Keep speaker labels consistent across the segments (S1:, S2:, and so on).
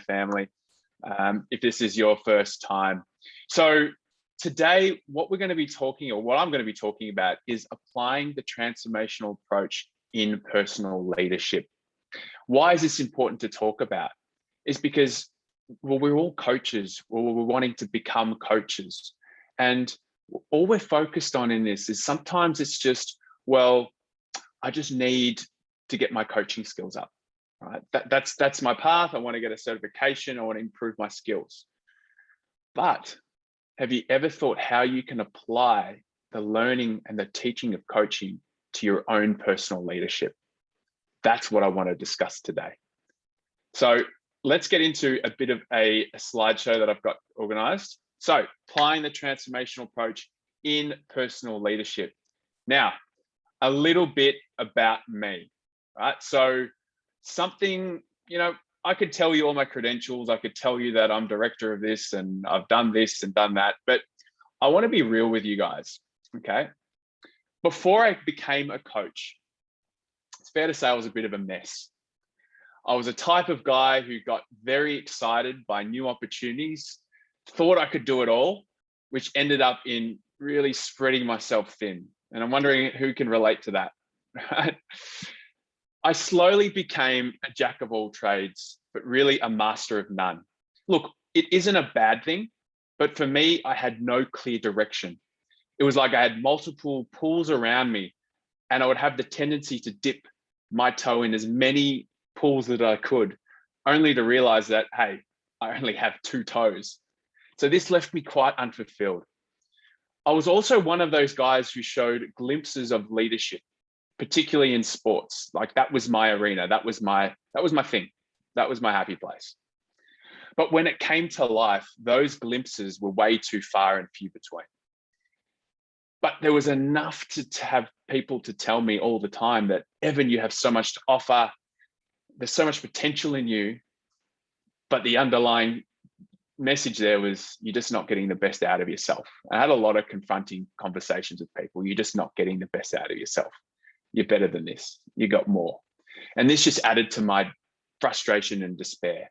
S1: family, if this is your first time. So today, what I'm going to be talking about is applying the transformational approach in personal leadership. Why is this important to talk about? It's because, well, we're all coaches, or we're wanting to become coaches. And all we're focused on in this is sometimes it's just, well, I just need to get my coaching skills up, right? That's my path. I want to get a certification. I want to improve my skills. But have you ever thought how you can apply the learning and the teaching of coaching to your own personal leadership? That's what I want to discuss today. So let's get into a bit of a slideshow that I've got organized. So applying the transformational approach in personal leadership. Now, a little bit about me, right? So something, I could tell you all my credentials. I could tell you that I'm director of this and I've done this and done that, but I want to be real with you guys, okay? Before I became a coach, it's fair to say I was a bit of a mess. I was a type of guy who got very excited by new opportunities, thought I could do it all, which ended up in really spreading myself thin. And I'm wondering who can relate to that, right? I slowly became a jack of all trades, but really a master of none. Look, it isn't a bad thing, but for me, I had no clear direction. It was like I had multiple pools around me, and I would have the tendency to dip my toe in as many pools that I could, only to realize that, hey, I only have 2 toes. So this left me quite unfulfilled. I was also one of those guys who showed glimpses of leadership, particularly in sports. Like that was my arena. That was my thing. That was my happy place. But when it came to life, those glimpses were way too far and few between. But there was enough to have people to tell me all the time that, Evan, you have so much to offer. There's so much potential in you, but the underlying message there was you're just not getting the best out of yourself. I had a lot of confronting conversations with people. You're just not getting the best out of yourself. You're better than this. You got more. And this just added to my frustration and despair.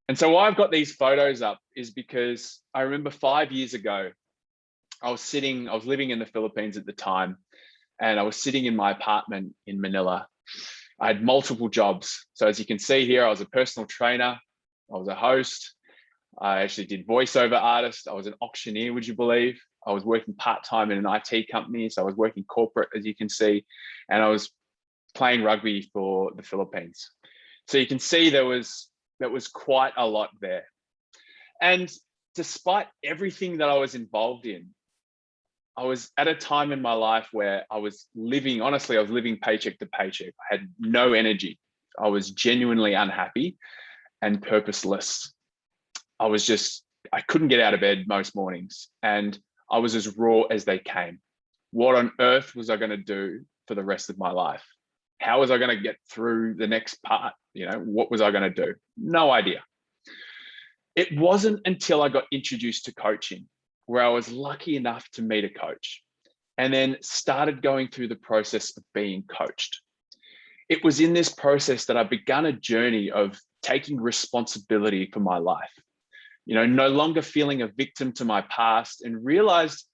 S1: And so why I've got these photos up is because I remember 5 years ago, I was living in the Philippines at the time, and I was sitting in my apartment in Manila. I had multiple jobs. So as you can see here, I was a personal trainer. I was a host. I actually did voiceover artist. I was an auctioneer, would you believe? I was working part-time in an IT company. So I was working corporate, as you can see, and I was playing rugby for the Philippines. So you can see there was quite a lot there. And despite everything that I was involved in, I was at a time in my life where I was living paycheck to paycheck. I had no energy. I was genuinely unhappy and purposeless. I couldn't get out of bed most mornings, and I was as raw as they came. What on earth was I going to do for the rest of my life? How was I going to get through the next part? What was I going to do? No idea. It wasn't until I got introduced to coaching, where I was lucky enough to meet a coach and then started going through the process of being coached. It was in this process that I began a journey of taking responsibility for my life, no longer feeling a victim to my past, and realized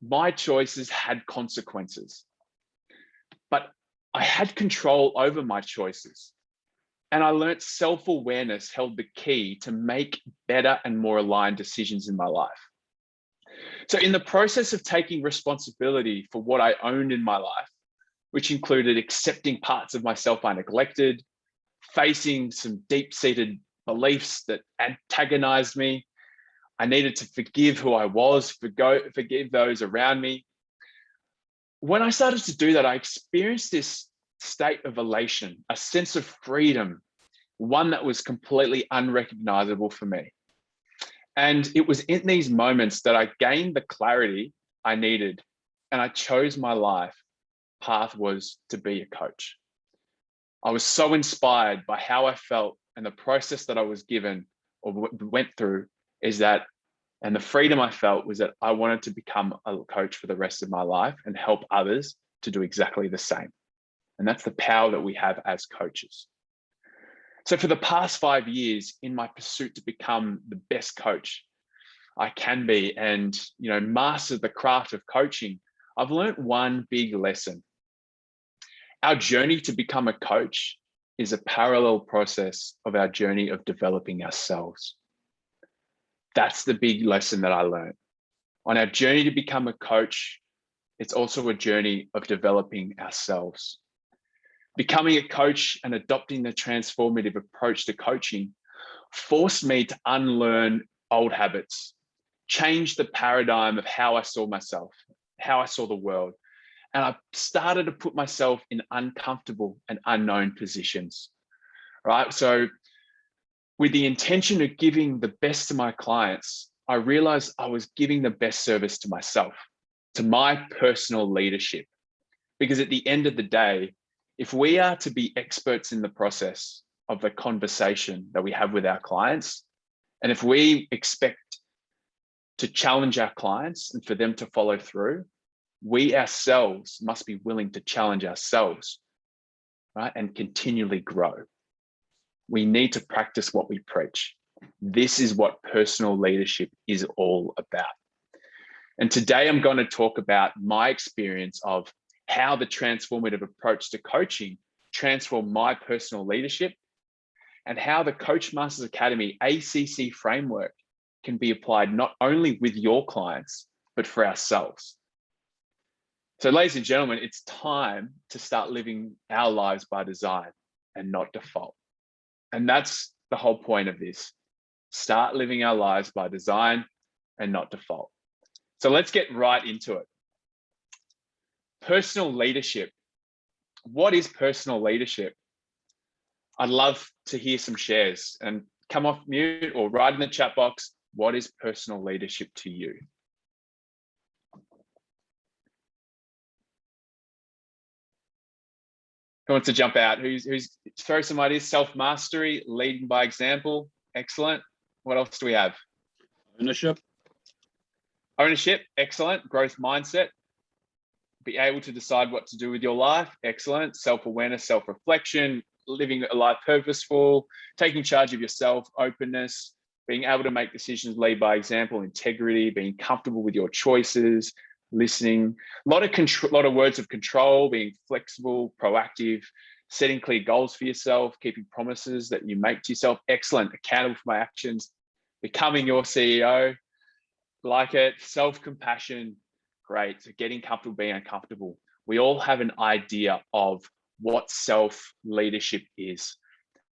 S1: my choices had consequences. But I had control over my choices. And I learned self-awareness held the key to make better and more aligned decisions in my life. So in the process of taking responsibility for what I owned in my life, which included accepting parts of myself I neglected, facing some deep-seated beliefs that antagonized me, I needed to forgive who I was, forgive those around me. When I started to do that, I experienced this state of elation, a sense of freedom, one that was completely unrecognizable for me. And it was in these moments that I gained the clarity I needed, and I chose my life path was to be a coach. I was so inspired by how I felt and the process that I was given or went through and the freedom I felt was that I wanted to become a coach for the rest of my life and help others to do exactly the same. And that's the power that we have as coaches. So for the past 5 years, in my pursuit to become the best coach I can be and, master the craft of coaching, I've learned one big lesson. Our journey to become a coach is a parallel process of our journey of developing ourselves. That's the big lesson that I learned. On our journey to become a coach, it's also a journey of developing ourselves. Becoming a coach and adopting the transformative approach to coaching forced me to unlearn old habits, change the paradigm of how I saw myself, how I saw the world. And I started to put myself in uncomfortable and unknown positions, right? So with the intention of giving the best to my clients, I realized I was giving the best service to myself, to my personal leadership. Because at the end of the day, if we are to be experts in the process of the conversation that we have with our clients, and if we expect to challenge our clients and for them to follow through, we ourselves must be willing to challenge ourselves, right? And continually grow. We need to practice what we preach. This is what personal leadership is all about. And today I'm going to talk about my experience of how the transformative approach to coaching transformed my personal leadership and how the Coach Masters Academy ACC framework can be applied not only with your clients, but for ourselves. So ladies and gentlemen, it's time to start living our lives by design and not default. And that's the whole point of this. Start living our lives by design and not default. So let's get right into it. Personal leadership. What is personal leadership? I'd love to hear some shares, and come off mute or write in the chat box, what is personal leadership to you? Who wants to jump out? Who's throw some ideas? Self-mastery, leading by example. Excellent. What else do we have?
S2: Ownership.
S1: Ownership. Excellent. Growth mindset. Be able to decide what to do with your life. Excellent. Self-awareness, self-reflection, living a life purposeful, taking charge of yourself, openness, being able to make decisions, lead by example, integrity, being comfortable with your choices, listening, a lot of words of control, being flexible, proactive, setting clear goals for yourself, keeping promises that you make to yourself. Excellent. Accountable for my actions, becoming your CEO, like it. Self-compassion, great. So getting comfortable, being uncomfortable. We all have an idea of what self-leadership is.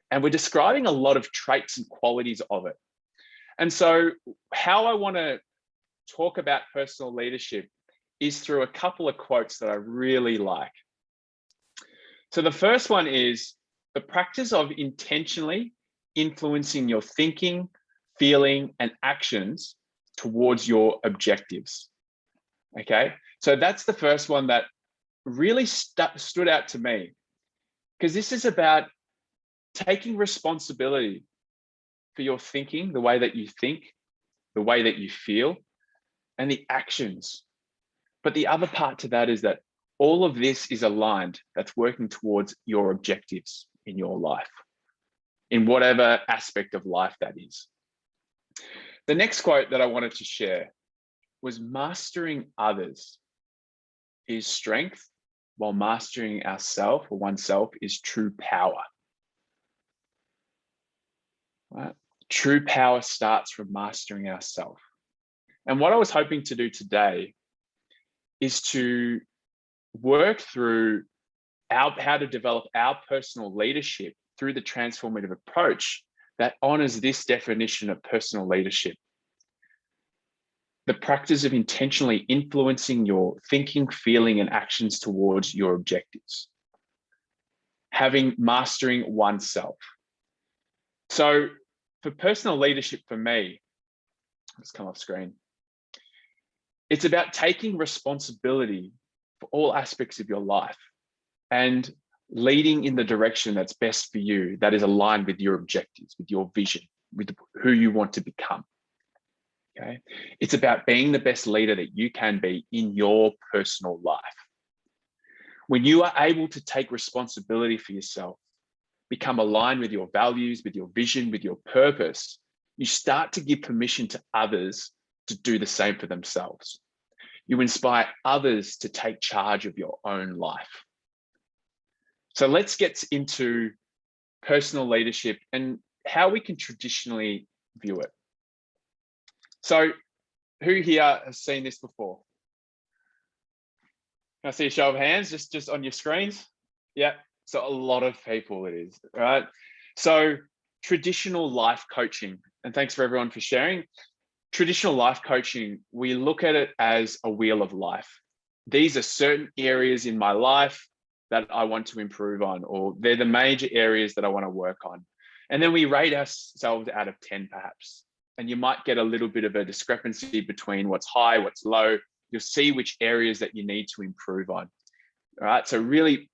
S1: And we're describing a lot of traits and qualities of it. And so how I want to talk about personal leadership is through a couple of quotes that I really like. So the first one is the practice of intentionally influencing your thinking, feeling, and actions towards your objectives. Okay, so that's the first one that really stood out to me, because this is about taking responsibility for your thinking, the way that you think, the way that you feel, and the actions. But the other part to that is that all of this is aligned, that's working towards your objectives in your life, in whatever aspect of life that is. The next quote that I wanted to share was, mastering others is strength, while mastering ourselves or oneself is true power. Right? True power starts from mastering ourselves. And what I was hoping to do today is to work through how to develop our personal leadership through the transformative approach that honors this definition of personal leadership. The practice of intentionally influencing your thinking, feeling, and actions towards your objectives. Mastering oneself. So for personal leadership, for me, let's come off screen. It's about taking responsibility for all aspects of your life and leading in the direction that's best for you, that is aligned with your objectives, with your vision, with who you want to become. Okay, it's about being the best leader that you can be in your personal life. When you are able to take responsibility for yourself, become aligned with your values, with your vision, with your purpose, you start to give permission to others to do the same for themselves. You inspire others to take charge of your own life. So let's get into personal leadership and how we can traditionally view it. So who here has seen this before? Can I see a show of hands just on your screens? Yeah, so a lot of people it is, right? So traditional life coaching, and thanks for everyone for sharing. Traditional life coaching, we look at it as a wheel of life. These are certain areas in my life that I want to improve on, or they're the major areas that I want to work on. And then we rate ourselves out of 10 perhaps. And you might get a little bit of a discrepancy between what's high, what's low. You'll see which areas that you need to improve on. All right, so really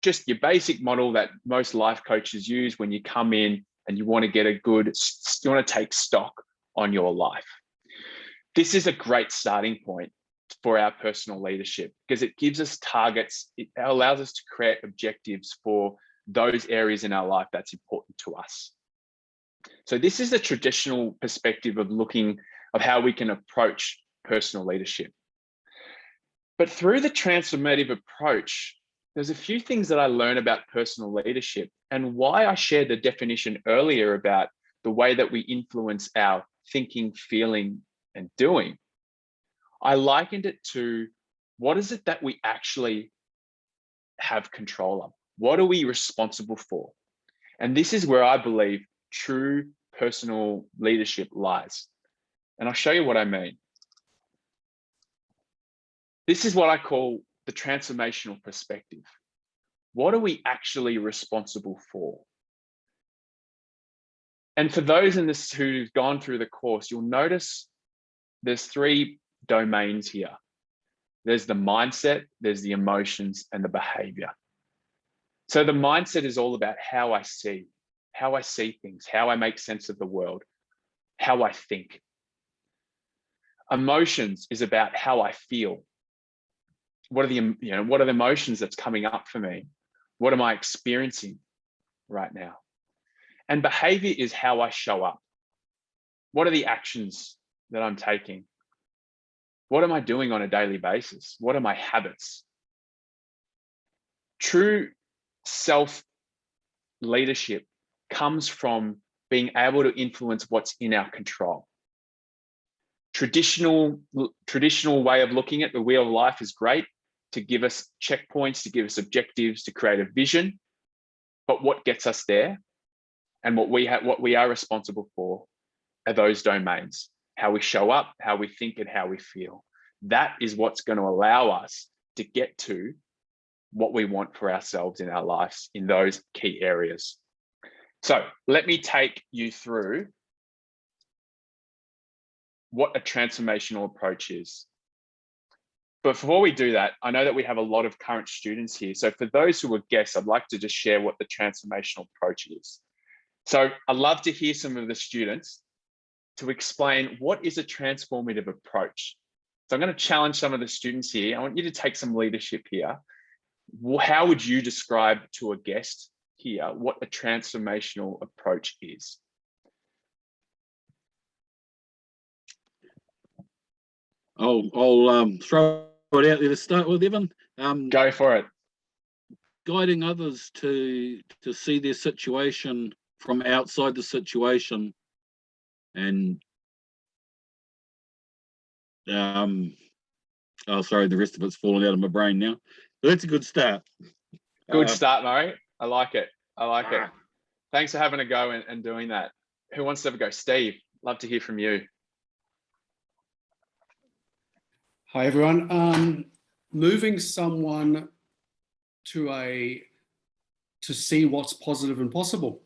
S1: just your basic model that most life coaches use when you come in and you want to get you want to take stock on your life. This is a great starting point for our personal leadership because it gives us targets. It allows us to create objectives for those areas in our life that's important to us. So this is the traditional perspective of how we can approach personal leadership. But through the transformative approach, there's a few things that I learned about personal leadership and why I shared the definition earlier about the way that we influence our thinking, feeling, and doing. I likened it to what is it that we actually have control of? What are we responsible for? And this is where I believe true personal leadership lies. And I'll show you what I mean. This is what I call the transformational perspective. What are we actually responsible for? And for those in this who've gone through the course, you'll notice there's 3 domains here. There's the mindset, there's the emotions, and the behavior. So the mindset is all about how I see things, how I make sense of the world, how I think. Emotions is about how I feel. What are the emotions that's coming up for me? What am I experiencing right now? And behavior is how I show up. What are the actions that I'm taking? What am I doing on a daily basis? What are my habits? True self-leadership comes from being able to influence what's in our control. Traditional way of looking at the wheel of life is great to give us checkpoints, to give us objectives, to create a vision. But what gets us there and what we are responsible for are those domains: how we show up, how we think, and how we feel. That is what's going to allow us to get to what we want for ourselves in our lives in those key areas. So let me take you through what a transformational approach is. But before we do that, I know that we have a lot of current students here. So for those who are guests, I'd like to just share what the transformational approach is. So I'd love to hear some of the students to explain what is a transformative approach. So I'm going to challenge some of the students here. I want you to take some leadership here. How would you describe to a guest here what a transformational approach is?
S2: I'll throw it out there to start with, Evan.
S1: Go for it.
S2: Guiding others to see their situation from outside the situation, and sorry, the rest of it's falling out of my brain now. But that's a good start.
S1: Good start, Murray. I like it. Thanks for having a go and doing that. Who wants to have a go? Steve, love to hear from you.
S3: Hi, everyone. Moving someone to see what's positive and possible.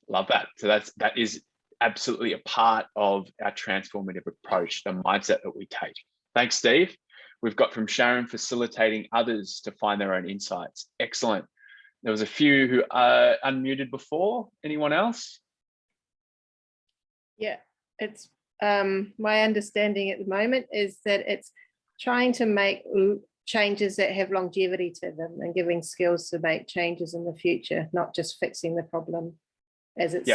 S1: Love that. So that is absolutely a part of our transformative approach, the mindset that we take. Thanks, Steve. We've got from Sharon, facilitating others to find their own insights. Excellent. There was a few who unmuted before. Anyone else?
S4: Yeah, it's my understanding at the moment is that it's trying changes that have longevity to them, and giving skills to make changes in the future, not just fixing the problem as it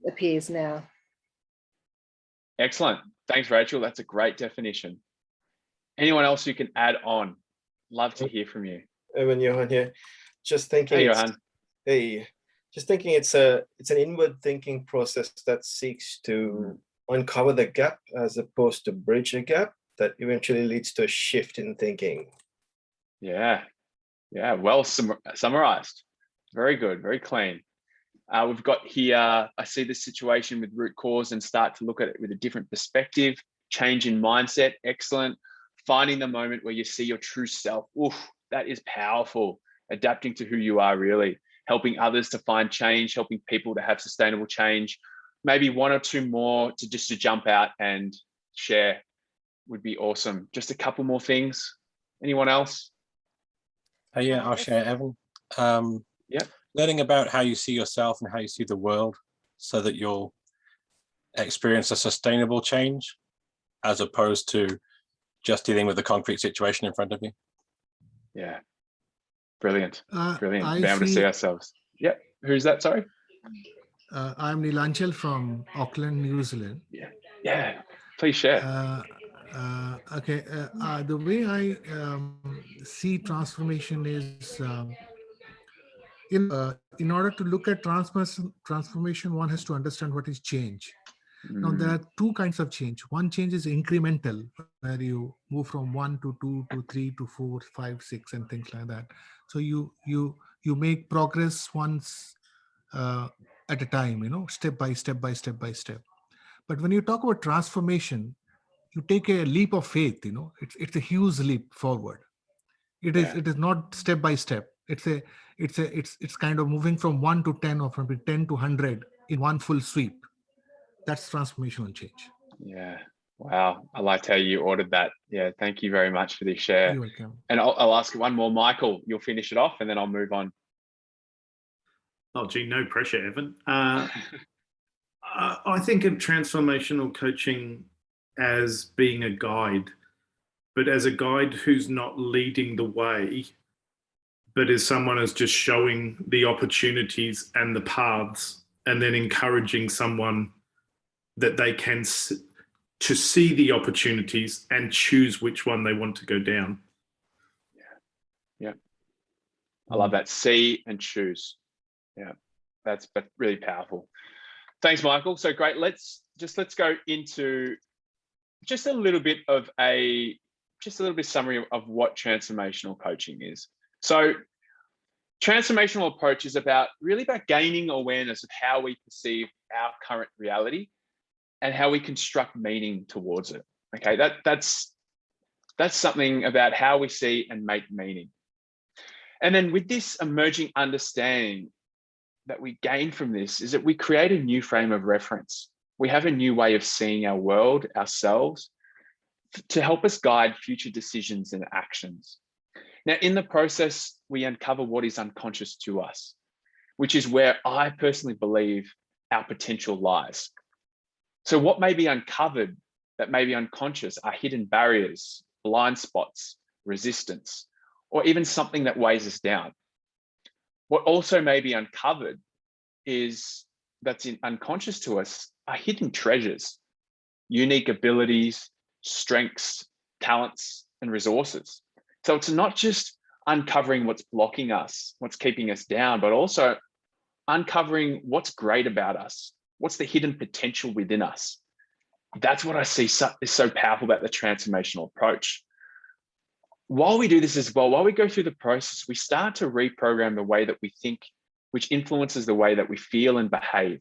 S4: appears now.
S1: Excellent. Thanks, Rachel. That's a great definition. Anyone else who can add on? Love to hear from you.
S5: Evan, Johan here. Just thinking.
S1: Hey, Johan.
S5: Hey, just thinking it's an inward thinking process that seeks to uncover the gap as opposed to bridge a gap that eventually leads to a shift in thinking.
S1: Yeah. Well summarized. Very good. Very clean. We've got here, I see the situation with root cause and start to look at it with a different perspective. Change in mindset. Excellent. Finding the moment where you see your true self. Oof, that is powerful. Adapting to who you are, really. Helping others to find change, helping people to have sustainable change. Maybe one or two more to jump out and share would be awesome. Just a couple more things. Anyone else?
S6: Yeah, I'll share, Evan. Learning about how you see yourself and how you see the world so that you'll experience a sustainable change as opposed to just dealing with the concrete situation in front of you.
S1: Yeah. Brilliant. Brilliant. Being able to
S7: see
S1: see ourselves. Yep. Who's that? Sorry.
S7: I'm Nilanchal from Auckland, New Zealand.
S1: Yeah. Please share.
S7: Okay. The way I see transformation is, in order to look at transformation, one has to understand what is change. Now, there are two kinds of change. One change is incremental, where you move from 1 to 2 to 3 to 4, 5, 6, and things like that. So you make progress once at a time, step by step by step by step. But when you talk about transformation, you take a leap of faith. It's a huge leap forward. It is not step by step. It's kind of moving from 1 to 10 or from 10 to 100 in one full sweep. That's transformational change.
S1: Yeah. Wow. I liked how you ordered that. Yeah. Thank you very much for this share.
S7: You're welcome.
S1: And I'll ask one more. Michael, you'll finish it off and then I'll move on.
S8: Oh, gee, no pressure, Evan. I think of transformational coaching as being a guide, but as a guide who's not leading the way, but as someone who's just showing the opportunities and the paths, and then encouraging someone that they can to see the opportunities and choose which one they want to go down.
S1: Yeah. I love that. See and choose. Yeah. That's really powerful. Thanks, Michael. So great. Let's go into just a little bit summary of what transformational coaching is. So transformational approach is about gaining awareness of how we perceive our current reality and how we construct meaning towards it. Okay, that's something about how we see and make meaning. And then with this emerging understanding that we gain from this is that we create a new frame of reference. We have a new way of seeing our world, ourselves, to help us guide future decisions and actions. Now, in the process, we uncover what is unconscious to us, which is where I personally believe our potential lies. So what may be uncovered that may be unconscious are hidden barriers, blind spots, resistance, or even something that weighs us down. What also may be uncovered that's unconscious to us are hidden treasures, unique abilities, strengths, talents, and resources. So it's not just uncovering what's blocking us, what's keeping us down, but also uncovering what's great about us, what's the hidden potential within us. That's what I see is so powerful about the transformational approach. While we do this as well, while we go through the process, we start to reprogram the way that we think, which influences the way that we feel and behave.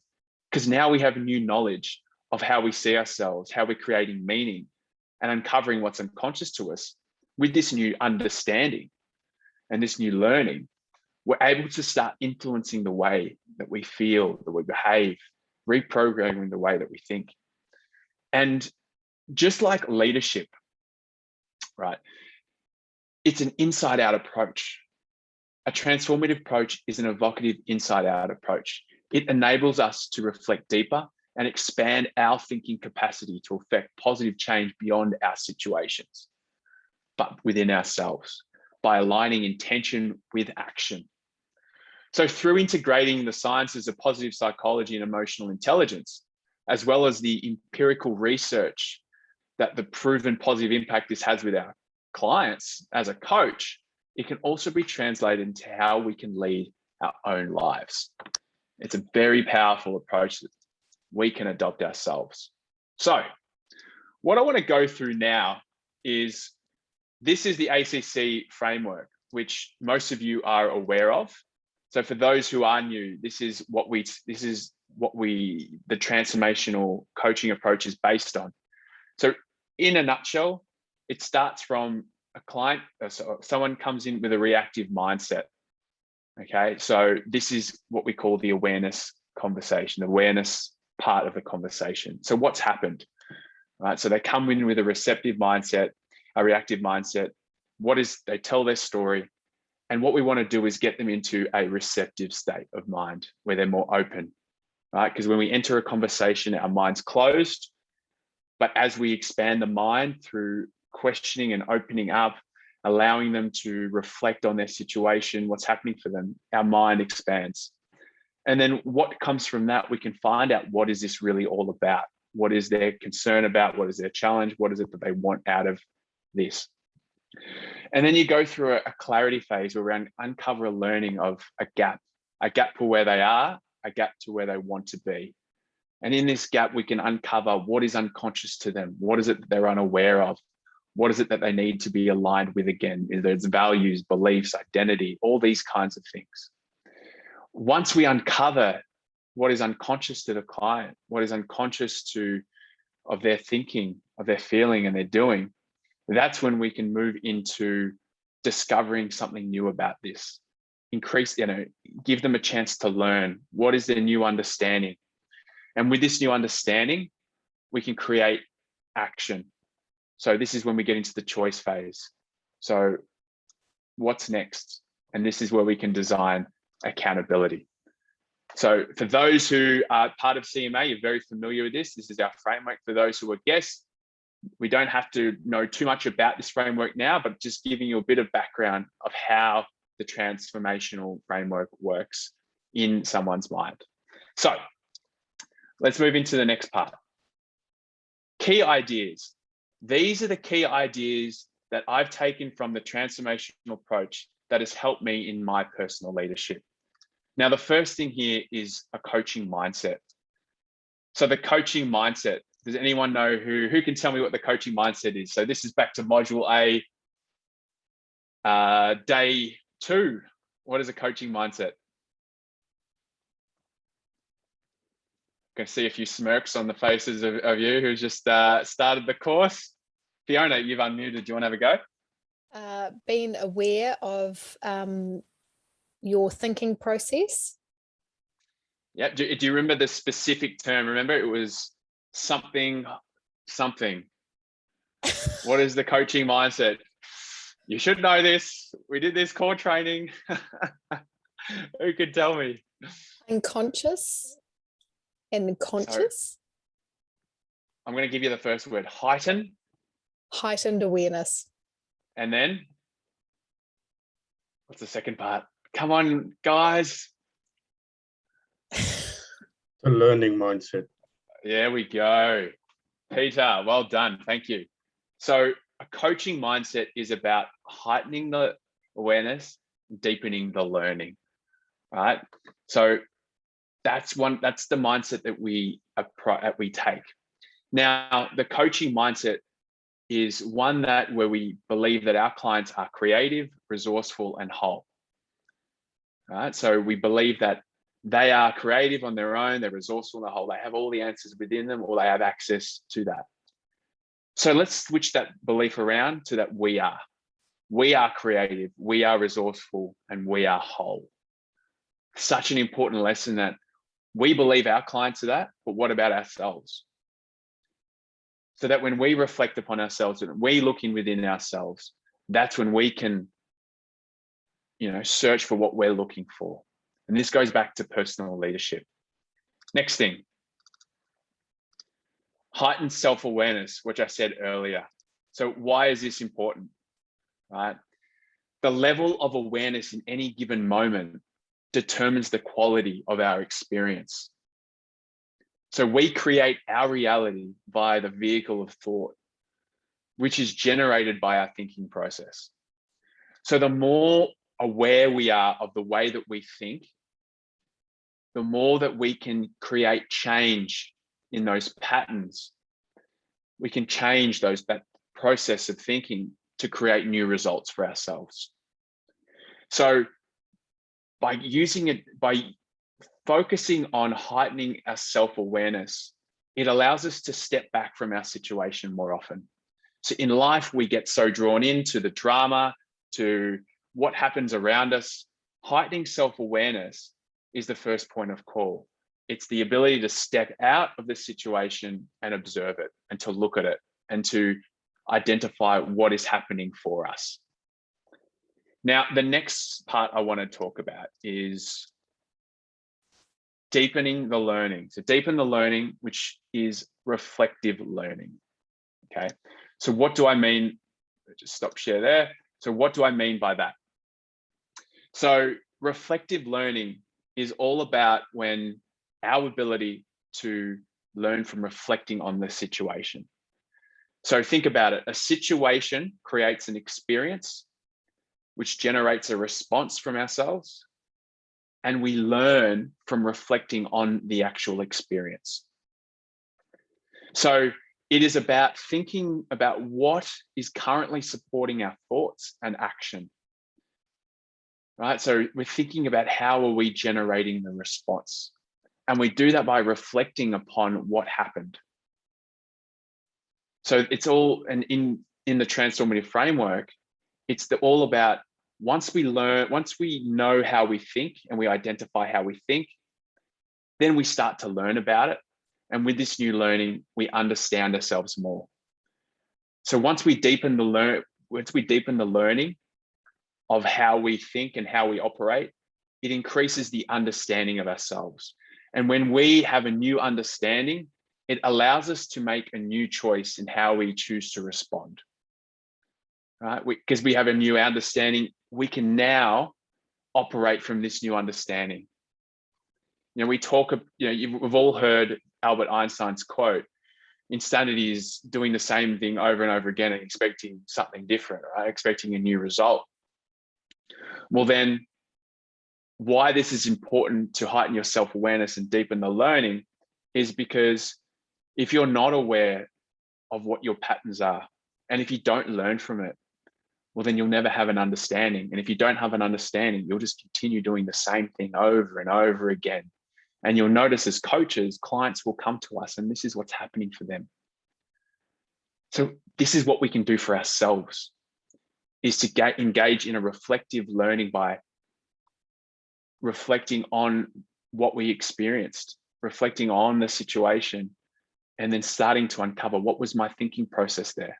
S1: Because now we have new knowledge of how we see ourselves, how we're creating meaning and uncovering what's unconscious to us. With this new understanding and this new learning, we're able to start influencing the way that we feel, that we behave, reprogramming the way that we think. And just like leadership, right? It's an inside-out approach. A transformative approach is an evocative inside-out approach. It enables us to reflect deeper and expand our thinking capacity to affect positive change beyond our situations, but within ourselves. by aligning intention with action. So through integrating the sciences of positive psychology and emotional intelligence, as well as the empirical research that the proven positive impact this has with our clients as a coach, it can also be translated into how we can lead our own lives. It's a very powerful approach that we can adopt ourselves. So what I want to go through now is, this is the ACC framework, which most of you are aware of. So for those who are new, this is what the transformational coaching approach is based on. So in a nutshell, it starts from a client, so someone comes in with a reactive mindset. Okay, so this is what we call the awareness conversation, the awareness part of the conversation. So what's happened, right? So they come in with a receptive mindset, a reactive mindset. They tell their story. And what we want to do is get them into a receptive state of mind where they're more open, right? Because when we enter a conversation, our mind's closed. But as we expand the mind through questioning and opening up, allowing them to reflect on their situation, what's happening for them, our mind expands. And then what comes from that, we can find out, what is this really all about? What is their concern about? What is their challenge? What is it that they want out of this? And then you go through a clarity phase where we uncover a learning of a gap for where they are, a gap to where they want to be. And in this gap, we can uncover what is unconscious to them. What is it that they're unaware of? What is it that they need to be aligned with again? Either it's values, beliefs, identity, all these kinds of things. Once we uncover what is unconscious to the client, what is unconscious of their thinking, of their feeling and their doing, that's when we can move into discovering something new about this. Give them a chance to learn. What is their new understanding? And with this new understanding, we can create action. So this is when we get into the choice phase. So what's next? And this is where we can design accountability. So for those who are part of CMA, you're very familiar with this. This is our framework. For those who are guests, we don't have to know too much about this framework now, but just giving you a bit of background of how the transformational framework works in someone's mind. So let's move into the next part. Key ideas. These are the key ideas that I've taken from the transformational approach that has helped me in my personal leadership. Now, the first thing here is a coaching mindset. So the coaching mindset, does anyone know who can tell me what the coaching mindset is? So this is back to module A, day 2. What is a coaching mindset? I can see a few smirks on the faces of you who just started the course. Fiona, you've unmuted. Do you want to have a go?
S9: Being aware of your thinking process.
S1: Yeah. Do you remember the specific term? Remember, it was something. What is the coaching mindset? You should know this. We did this core training. Who could tell me?
S9: Unconscious and conscious.
S1: So, I'm going to give you the first word. Heightened
S9: Awareness.
S1: And then what's the second part? Come on, guys.
S2: A learning mindset.
S1: There we go. Peter, well done. Thank you. So a coaching mindset is about heightening the awareness, deepening the learning, right? So that's the mindset that we take. Now, the coaching mindset is one where we believe that our clients are creative, resourceful, and whole. Right? So we believe that they are creative on their own, they're resourceful and they're whole. They have all the answers within them, or they have access to that. So let's switch that belief around to that we are. We are creative, we are resourceful, and we are whole. Such an important lesson that we believe our clients are that, but what about ourselves? So that when we reflect upon ourselves and we look in within ourselves, that's when we can, search for what we're looking for. And this goes back to personal leadership. Next thing, heightened self-awareness, which I said earlier. So why is this important, right? the level of awareness in any given moment determines the quality of our experience. So we create our reality via the vehicle of thought, which is generated by our thinking process. So the more aware we are of the way that we think, the more that we can create change in those patterns. We can change that process of thinking to create new results for ourselves. So by focusing on heightening our self-awareness, it allows us to step back from our situation more often. So in life, we get so drawn into the drama, to what happens around us. Heightening self-awareness is the first point of call. It's the ability to step out of the situation and observe it, and to look at it, and to identify what is happening for us. Now, the next part I want to talk about is deepening the learning. So deepen the learning, which is reflective learning. Okay. So what do I mean? Just stop share there. So what do I mean by that? So reflective learning is all about when our ability to learn from reflecting on the situation. So think about it. A situation creates an experience, which generates a response from ourselves, and we learn from reflecting on the actual experience. So it is about thinking about what is currently supporting our thoughts and action, right? So we're thinking about how are we generating the response, and we do that by reflecting upon what happened. So it's all, and in the transformative framework, it's all about once we know how we think and we identify how we think, then we start to learn about it. And with this new learning, we understand ourselves more. So once we deepen the learning of how we think and how we operate, it increases the understanding of ourselves. And when we have a new understanding, it allows us to make a new choice in how we choose to respond. Right? Because we have a new understanding, we can now operate from this new understanding. You know, we've all heard Albert Einstein's quote, insanity is doing the same thing over and over again and expecting something different, right? Expecting a new result. Well, then why this is important to heighten your self-awareness and deepen the learning is because if you're not aware of what your patterns are, and if you don't learn from it, well, then you'll never have an understanding. And if you don't have an understanding, you'll just continue doing the same thing over and over again. And you'll notice as coaches, clients will come to us and this is what's happening for them. So this is what we can do for ourselves, is to engage in a reflective learning by reflecting on what we experienced, reflecting on the situation, and then starting to uncover what was my thinking process there.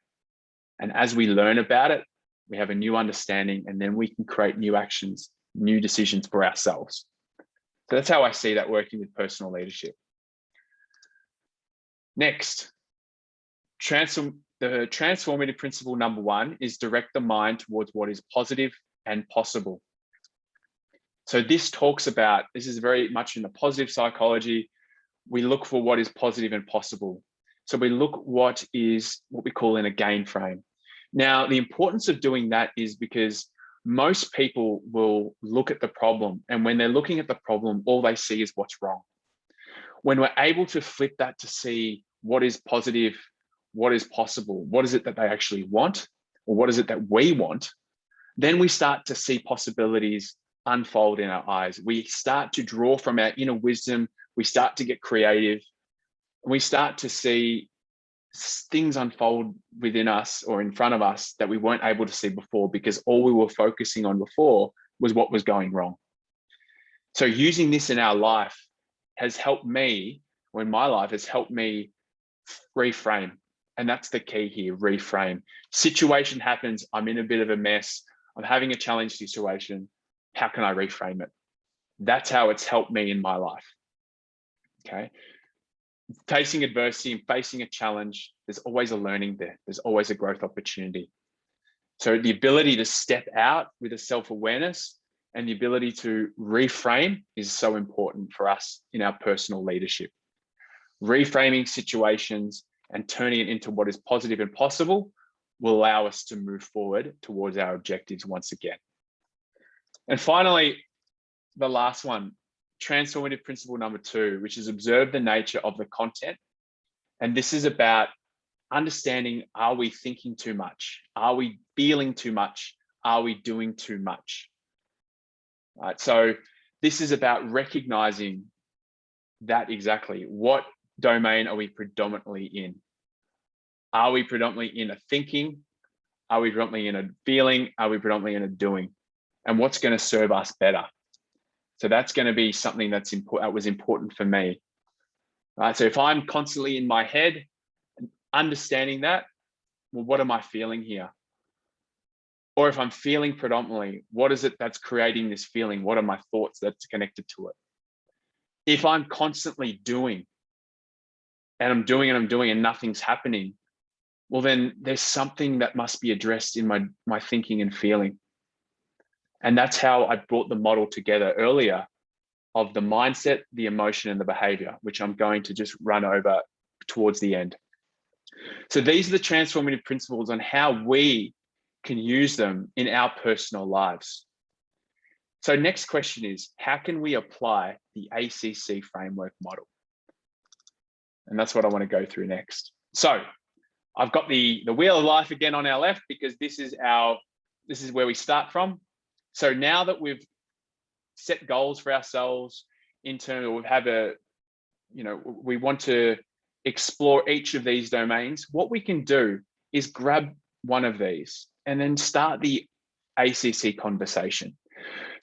S1: And as we learn about it, we have a new understanding, and then we can create new actions, new decisions for ourselves. So that's how I see that working with personal leadership. Next, the transformative principle number 1 is direct the mind towards what is positive and possible. So this is very much in the positive psychology. We look for what is positive and possible. So we look what we call in a gain frame. Now, the importance of doing that is because most people will look at the problem, and when they're looking at the problem, all they see is what's wrong. When we're able to flip that to see what is positive, what is possible, what is it that they actually want, or what is it that we want, then we start to see possibilities unfold in our eyes. We start to draw from our inner wisdom, we start to get creative, and we start to see things unfold within us or in front of us that we weren't able to see before, because all we were focusing on before was what was going wrong. So using this in our life has helped me, or in my life has helped me reframe. And that's the key here, reframe. Situation happens, I'm in a bit of a mess, I'm having a challenge situation. How can I reframe it? That's how it's helped me in my life. Okay. Facing adversity and facing a challenge, there's always a learning there. There's always a growth opportunity. So the ability to step out with a self-awareness and the ability to reframe is so important for us in our personal leadership. Reframing situations and turning it into what is positive and possible will allow us to move forward towards our objectives once again. And finally, the last one, transformative principle number 2, which is observe the nature of the content. And this is about understanding, are we thinking too much? Are we feeling too much? Are we doing too much? Right, so this is about recognizing that exactly. What domain are we predominantly in? Are we predominantly in a thinking? Are we predominantly in a feeling? Are we predominantly in a doing? And what's going to serve us better? So that's going to be something that's important. That was important for me. Right. So if I'm constantly in my head, understanding that, well, what am I feeling here? Or if I'm feeling predominantly, what is it that's creating this feeling? What are my thoughts that's connected to it? If I'm constantly doing, and I'm doing and I'm doing and nothing's happening, well, then there's something that must be addressed in my thinking and feeling. And that's how I brought the model together earlier of the mindset, the emotion, and the behavior, which I'm going to just run over towards the end. So these are the transformative principles on how we can use them in our personal lives. So next question is, how can we apply the ACC framework model? And that's what I want to go through next. So I've got the wheel of life again on our left, because this is where we start from. So now that we've set goals for ourselves internally, we want to explore each of these domains. What we can do is grab one of these and then start the ACC conversation.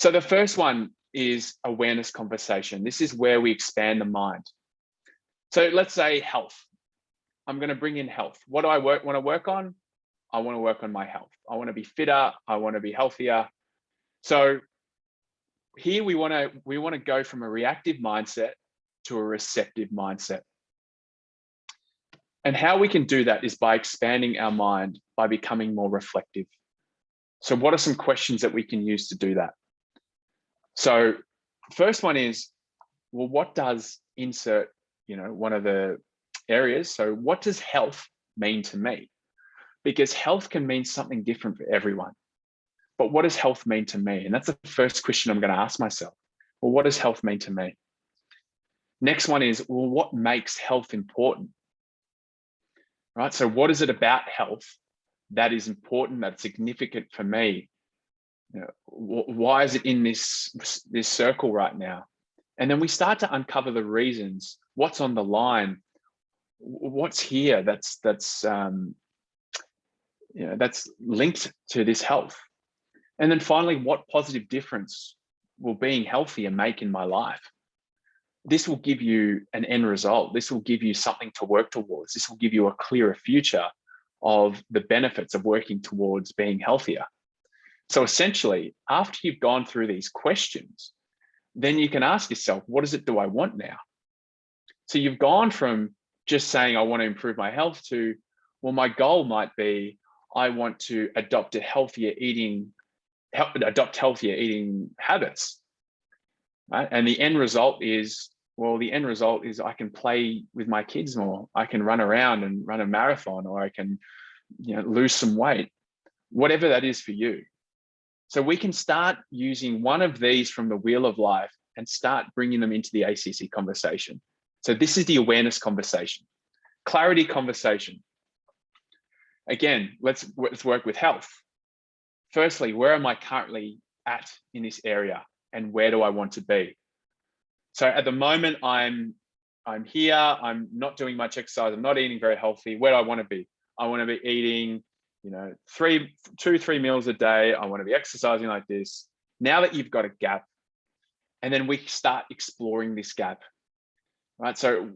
S1: So the first one is awareness conversation. This is where we expand the mind. So let's say health. I'm going to bring in health. What do I want to work on? I want to work on my health. I want to be fitter. I want to be healthier. So here we want to go from a reactive mindset to a receptive mindset. And how we can do that is by expanding our mind, by becoming more reflective. So what are some questions that we can use to do that? So first one is, well, what does insert, one of the areas. So what does health mean to me? Because health can mean something different for everyone. But what does health mean to me? And that's the first question I'm going to ask myself. Well, what does health mean to me? Next one is, well, what makes health important? Right? So what is it about health that is important, that's significant for me? Why is it in this circle right now? And then we start to uncover the reasons. What's on the line? What's here that's linked to this health? And then finally, what positive difference will being healthier make in my life? This will give you an end result. This will give you something to work towards. This will give you a clearer future of the benefits of working towards being healthier. So essentially, after you've gone through these questions, then you can ask yourself, what is it do I want now? So you've gone from just saying, I want to improve my health to, well, my goal might be, I want to adopt healthier eating habits. Right? And the end result is, I can play with my kids more. I can run around and run a marathon, or I can, lose some weight, whatever that is for you. So we can start using one of these from the wheel of life and start bringing them into the ACC conversation. So this is the awareness conversation, clarity conversation. Again, let's work with health. Firstly, where am I currently at in this area, and where do I want to be? So at the moment, I'm here, I'm not doing much exercise, I'm not eating very healthy. Where do I want to be? I want to be eating, 2-3 meals a day. I want to be exercising like this. Now that you've got a gap, and then we start exploring this gap, right? So,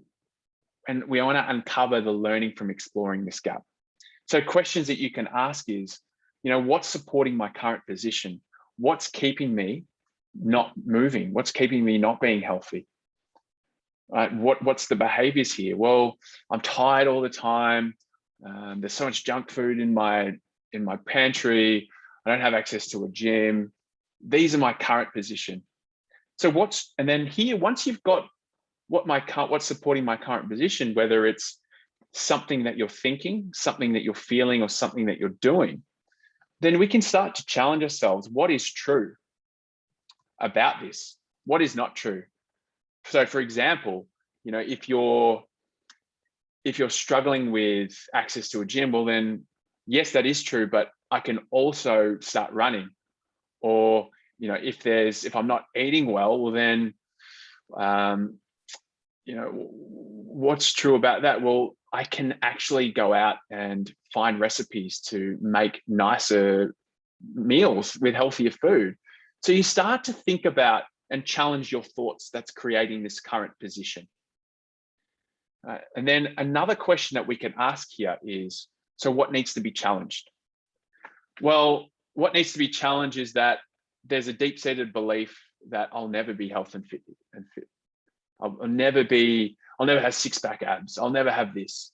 S1: and we want to uncover the learning from exploring this gap. So questions that you can ask is, what's supporting my current position? What's keeping me not moving? What's keeping me not being healthy? Right? What's the behaviors here? Well, I'm tired all the time. There's so much junk food in my in my pantry. I don't have access to a gym. These are my current position. So and then here, once you've got what's supporting my current position, whether it's something that you're thinking, something that you're feeling, or something that you're doing, then we can start to challenge ourselves. What is true about this? What is not true? So for example, if you're struggling with access to a gym, well then, yes, that is true, but I can also start running. Or, if I'm not eating well, well then, what's true about that? Well, I can actually go out and find recipes to make nicer meals with healthier food. So you start to think about and challenge your thoughts that's creating this current position. And then another question that we can ask here is, so what needs to be challenged? Well, what needs to be challenged is that there's a deep-seated belief that I'll never be healthy and fit. I'll never have six-pack abs. I'll never have this.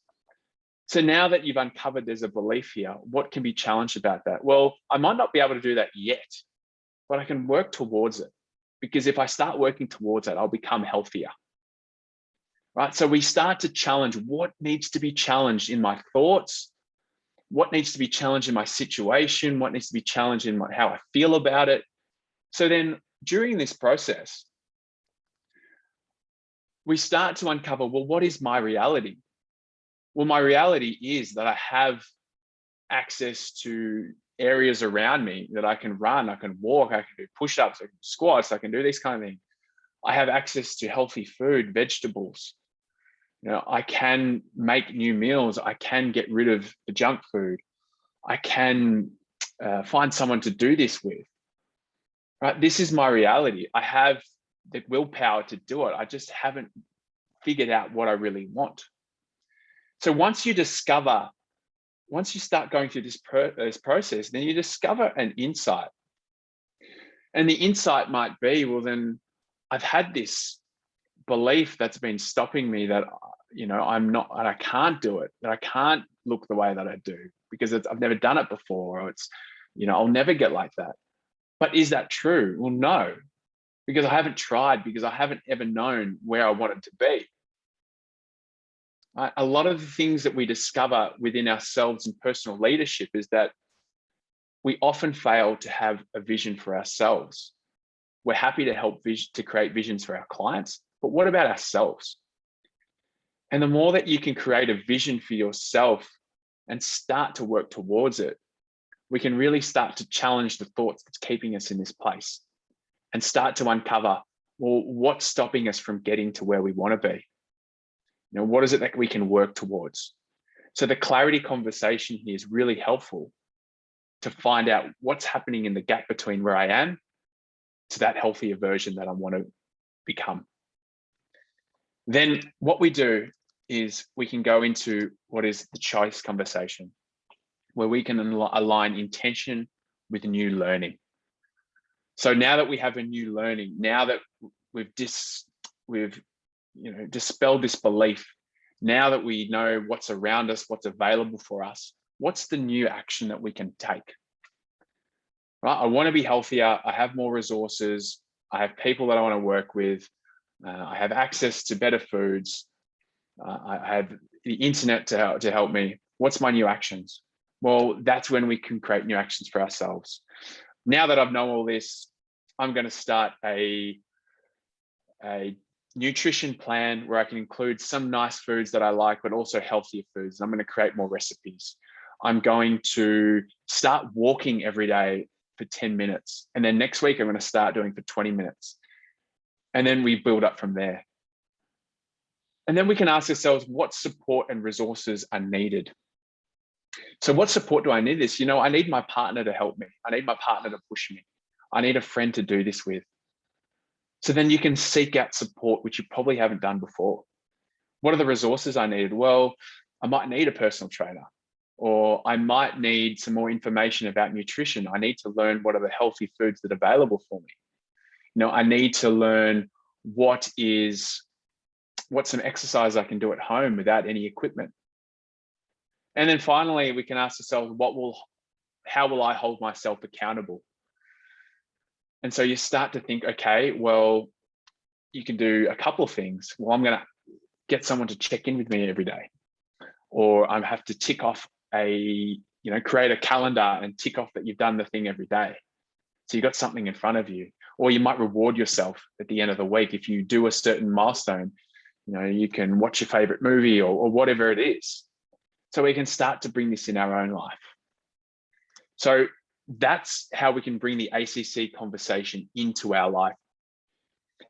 S1: So now that you've uncovered there's a belief here, what can be challenged about that? Well, I might not be able to do that yet, but I can work towards it. Because if I start working towards it, I'll become healthier. Right? So we start to challenge what needs to be challenged in my thoughts, what needs to be challenged in my situation, what needs to be challenged in how I feel about it. So then during this process, we start to uncover, well, what is my reality? Well, my reality is that I have access to areas around me that I can run, I can walk, I can do push-ups, I can do squats, I can do this kind of thing. I have access to healthy food, vegetables. I can make new meals. I can get rid of the junk food. I can find someone to do this with. Right? This is my reality. I have the willpower to do it. I just haven't figured out what I really want. So once you start going through this process, then you discover an insight. And the insight might be, well, then I've had this belief that's been stopping me that, I'm not, and I can't do it, that I can't look the way that I do because I've never done it before, or it's, I'll never get like that. But is that true? Well, no, because I haven't tried, because I haven't ever known where I wanted to be. A lot of the things that we discover within ourselves in personal leadership is that we often fail to have a vision for ourselves. We're happy to help to create visions for our clients, but what about ourselves? And the more that you can create a vision for yourself and start to work towards it, we can really start to challenge the thoughts that's keeping us in this place and start to uncover, well, what's stopping us from getting to where we want to be? What is it that we can work towards? So the clarity conversation here is really helpful to find out what's happening in the gap between where I am to that healthier version that I want to become. Then what we do is we can go into what is the choice conversation, where we can align intention with new learning. So now that we have a new learning, now that we've dispelled this belief, now that we know what's around us, what's available for us, what's the new action that we can take? Right? I want to be healthier. I have more resources. I have people that I want to work with. I have access to better foods. I have the internet to help me. What's my new actions? Well, that's when we can create new actions for ourselves. Now that I've known all this, I'm going to start a nutrition plan where I can include some nice foods that I like, but also healthier foods. I'm going to create more recipes. I'm going to start walking every day for 10 minutes. And then next week, I'm going to start doing for 20 minutes. And then we build up from there. And then we can ask ourselves, what support and resources are needed? So what support do I need this? I need my partner to help me. I need my partner to push me. I need a friend to do this with. So then you can seek out support, which you probably haven't done before. What are the resources I need? Well, I might need a personal trainer, or I might need some more information about nutrition. I need to learn what are the healthy foods that are available for me. I need to learn what's some exercise I can do at home without any equipment. And then finally, we can ask ourselves, what will how will I hold myself accountable? And so you start to think, okay, well, you can do a couple of things. Well, I'm going to get someone to check in with me every day, or I have to tick off create a calendar and tick off that you've done the thing every day. So you've got something in front of you, or you might reward yourself at the end of the week. If you do a certain milestone, you can watch your favorite movie or whatever it is. So we can start to bring this in our own life. So that's how we can bring the ACC conversation into our life,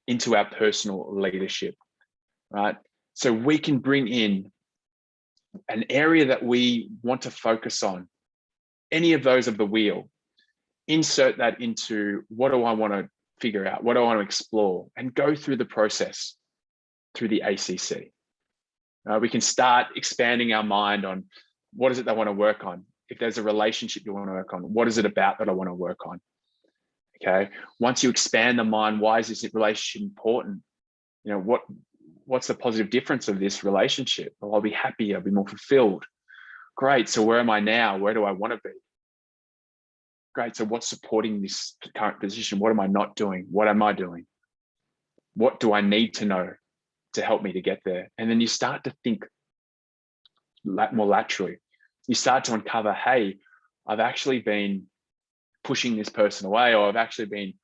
S1: into our personal leadership, right? So we can bring in an area that we want to focus on, any of those of the wheel, insert that into what do I want to figure out, what do I want to explore, and go through the process through the ACC. We can start expanding our mind on what is it they want to work on. If there's a relationship you want to work on, what is it about that I want to work on? Okay. Once you expand the mind, why is this relationship important? What's the positive difference of this relationship? Well, I'll be happier, I'll be more fulfilled. Great. So where am I now? Where do I want to be? Great. So what's supporting this current position? What am I not doing? What am I doing? What do I need to know to help me to get there? And then you start to think more laterally. You start to uncover, hey, I've actually been pushing this person away, or I've actually been,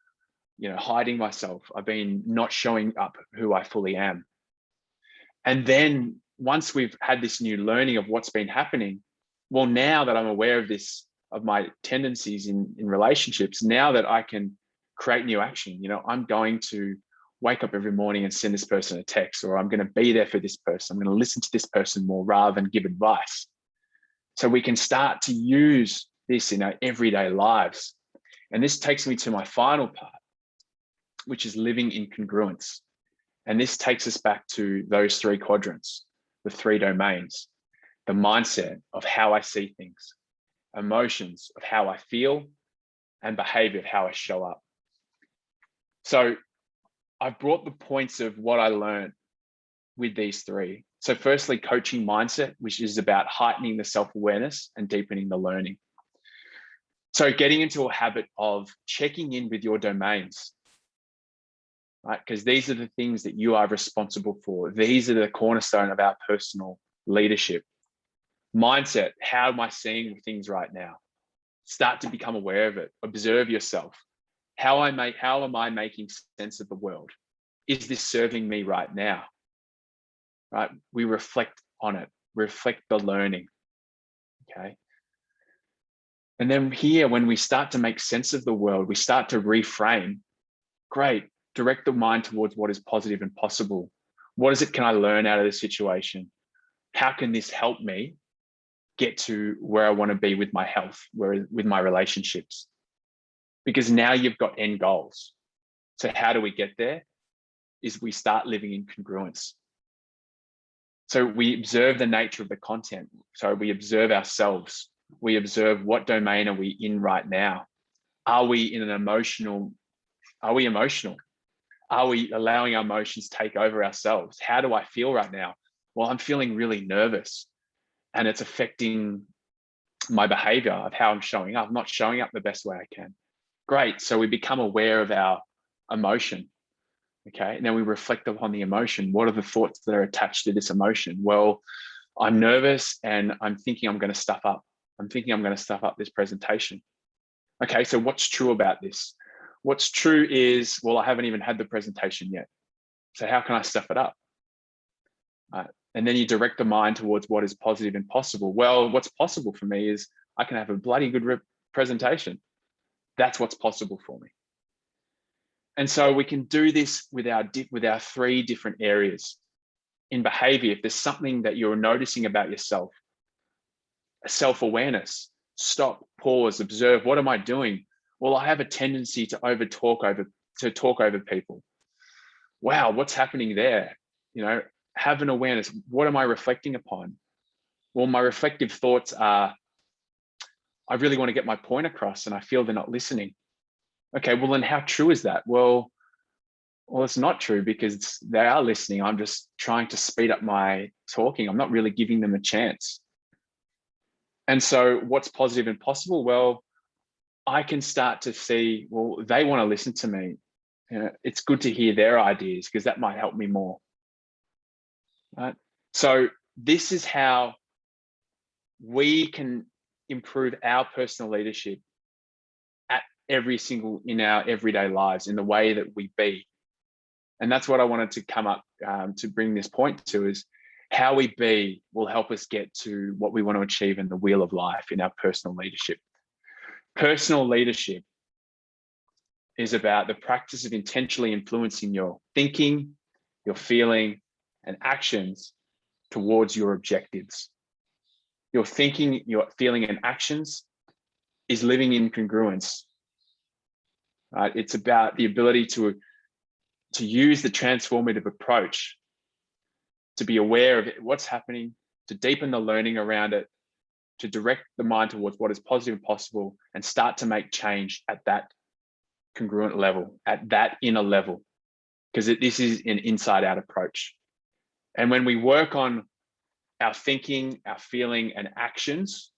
S1: hiding myself. I've been not showing up who I fully am. And then once we've had this new learning of what's been happening, well, now that I'm aware of this, of my tendencies in relationships, now that I can create new action, I'm going to wake up every morning and send this person a text, or I'm going to be there for this person. I'm going to listen to this person more rather than give advice. So we can start to use this in our everyday lives. And this takes me to my final part, which is living in congruence. And this takes us back to those three quadrants, the three domains, the mindset of how I see things, emotions of how I feel, and behavior of how I show up. So I've brought the points of what I learned with these three. So firstly, coaching mindset, which is about heightening the self-awareness and deepening the learning. So getting into a habit of checking in with your domains, right? Because these are the things that you are responsible for. These are the cornerstone of our personal leadership. Mindset, how am I seeing things right now? Start to become aware of it. Observe yourself. How am I making sense of the world? Is this serving me right now? Right? We reflect on it, reflect the learning. Okay. And then here, when we start to make sense of the world, we start to reframe. Great. Direct the mind towards what is positive and possible. What is it can I learn out of this situation? How can this help me get to where I want to be with my health, with my relationships? Because now you've got end goals. So how do we get there? Is we start living in congruence. So we observe the nature of the content. So we observe ourselves. We observe what domain are we in right now? Are we emotional? Are we allowing our emotions take over ourselves? How do I feel right now? Well, I'm feeling really nervous, and it's affecting my behavior of how I'm showing up. I'm not showing up the best way I can. Great. So we become aware of our emotion. Okay. And then we reflect upon the emotion. What are the thoughts that are attached to this emotion? Well, I'm nervous and I'm thinking I'm going to stuff up. I'm thinking I'm going to stuff up this presentation. Okay. So what's true about this? What's true is, well, I haven't even had the presentation yet. So how can I stuff it up? And then you direct the mind towards what is positive and possible. Well, what's possible for me is I can have a bloody good presentation. That's what's possible for me. And so we can do this with our three different areas. In behavior, if there's something that you're noticing about yourself, self-awareness, stop, pause, observe, what am I doing? Well, I have a tendency to talk over people. Wow, what's happening there? Have an awareness. What am I reflecting upon? Well, my reflective thoughts are, I really want to get my point across and I feel they're not listening. Okay, well then how true is that? Well, it's not true because they are listening. I'm just trying to speed up my talking. I'm not really giving them a chance. And so what's positive and possible? Well, I can start to see, well, they want to listen to me. It's good to hear their ideas because that might help me more. Right? So this is how we can improve our personal leadership at in our everyday lives, in the way that we be. And that's what I wanted to come up to bring this point to, is how we be will help us get to what we want to achieve in the wheel of life in our personal leadership. Personal leadership is about the practice of intentionally influencing your thinking, your feeling, and actions towards your objectives. Your thinking, your feeling, and actions is living in congruence. Right? It's about the ability to use the transformative approach, to be aware of what's happening, to deepen the learning around it, to direct the mind towards what is positive and possible, and start to make change at that congruent level, at that inner level, because this is an inside-out approach. And when we work on our thinking, our feeling, and actions,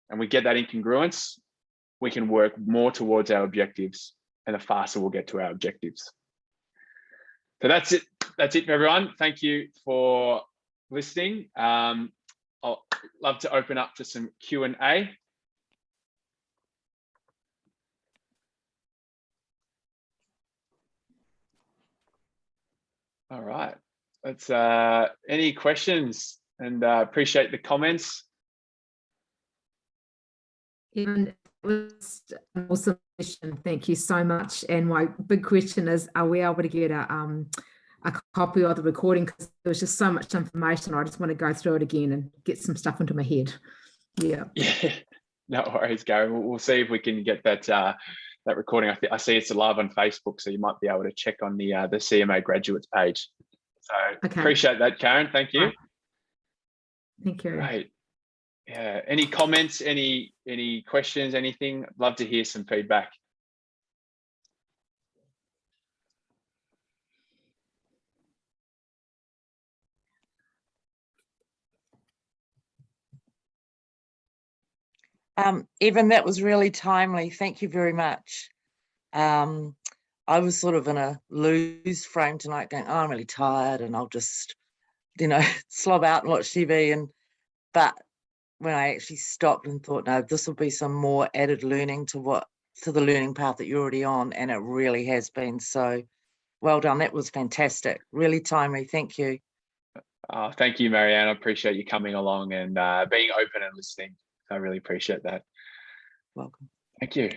S1: and we get that in congruence, we can work more towards our objectives, and the faster we'll get to our objectives. So that's it. That's it for everyone. Thank you for listening. I'll love to open up to some Q&A. All right. Let's any questions, and appreciate the comments.
S10: And it was an awesome question. Thank you so much. And my big question is, are we able to get a copy of the recording? Because there was just so much information. I just want to go through it again and get some stuff into my head. Yeah.
S1: No worries, Gary. We'll see if we can get that that recording. I see it's live on Facebook, so you might be able to check on the CMA graduates page. So okay. Appreciate that, Karen. Thank you.
S10: Thank you.
S1: Great. Yeah. Any comments? Any questions? Anything? I'd love to hear some feedback.
S11: Evan, that was really timely. Thank you very much. I was sort of in a loose frame tonight going, oh, I'm really tired and I'll just, slob out and watch TV. But when I actually stopped and thought, no, this will be some more added learning to the learning path that you're already on. And it really has been. So well done. That was fantastic. Really timely. Thank you.
S1: Thank you, Marianne. I appreciate you coming along and being open and listening. I really appreciate that.
S11: Welcome.
S1: Thank you.